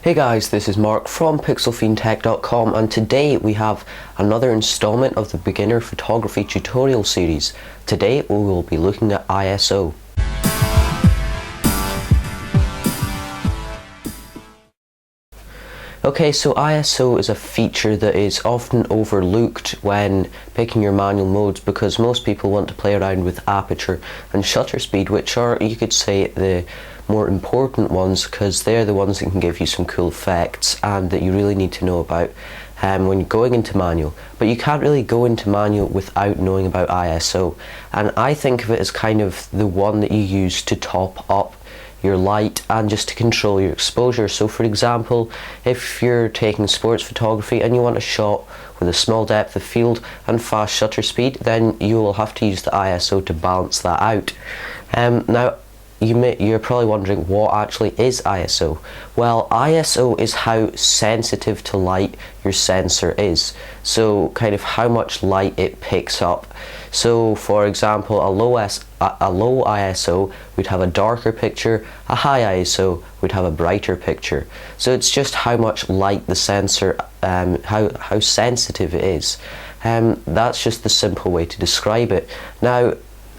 Hey guys, this is Mark from pixelfiendtech.com, and today we have another installment of the beginner photography tutorial series. Today we will be looking at ISO. Okay, so ISO is a feature that is often overlooked when picking your manual modes because most people want to play around with aperture and shutter speed, which are, you could say, the more important ones because they're the ones that can give you some cool effects and that you really need to know about when you're going into manual. But you can't really go into manual without knowing about ISO, and I think of it as kind of the one that you use to top up your light and just to control your exposure. So for example, if you're taking sports photography and you want a shot with a small depth of field and fast shutter speed, then you will have to use the ISO to balance that out. Now you're probably wondering, what actually is ISO? Well, ISO is how sensitive to light your sensor is, so kind of how much light it picks up. So for example, a low ISO would have a darker picture, a high ISO would have a brighter picture. So it's just how much light the sensor, how sensitive it is. That's just the simple way to describe it. Now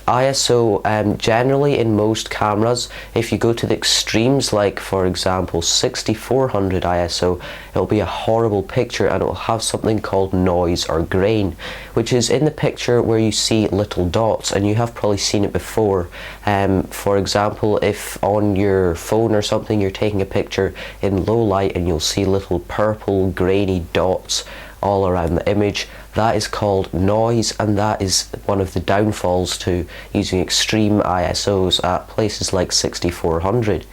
ISO, generally in most cameras, if you go to the extremes, like for example 6400 ISO, it'll be a horrible picture and it'll have something called noise or grain, which is in the picture where you see little dots, and you have probably seen it before. For example, if on your phone or something you're taking a picture in low light and you'll see little purple grainy dots all around the image, that is called noise, and that is one of the downfalls to using extreme ISOs at places like 6400.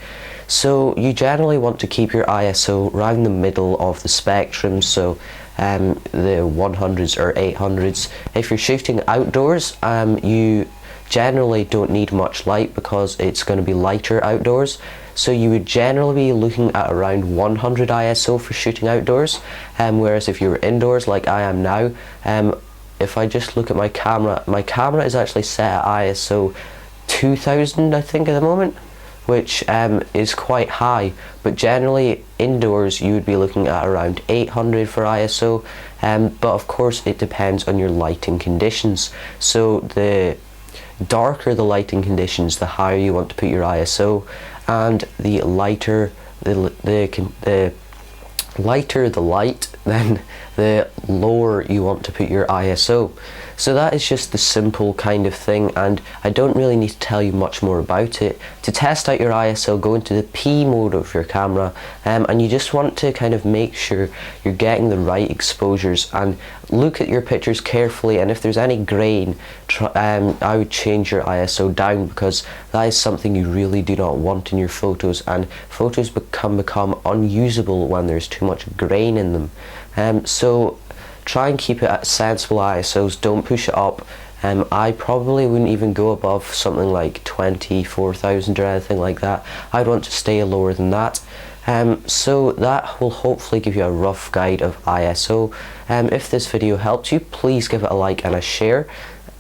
So you generally want to keep your ISO around the middle of the spectrum, so the 100s or 800s. If you're shooting outdoors, you generally don't need much light because it's going to be lighter outdoors, so you would generally be looking at around 100 ISO for shooting outdoors, whereas if you were indoors like I am now, if I just look at my camera is actually set at ISO 2000 I think at the moment, which is quite high, but generally indoors you would be looking at around 800 for ISO, but of course it depends on your lighting conditions. So the darker the lighting conditions, the higher you want to put your ISO, and the lighter the lighter the light, then the lower you want to put your ISO. So that is just the simple kind of thing, and I don't really need to tell you much more about it. To test out your ISO, go into the P mode of your camera, and you just want to kind of make sure you're getting the right exposures and look at your pictures carefully, and if there's any grain, I would change your ISO down, because that is something you really do not want in your photos, and photos can become unusable when there's too much grain in them. So try and keep it at sensible ISOs, don't push it up. I probably wouldn't even go above something like 24,000 or anything like that. I'd want to stay lower than that. So that will hopefully give you a rough guide of ISO. If this video helped you, please give it a like and a share.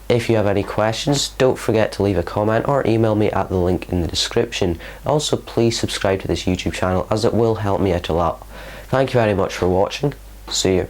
If you have any questions, don't forget to leave a comment or email me at the link in the description. Also, please subscribe to this YouTube channel, as it will help me out a lot. Thank you very much for watching. See you.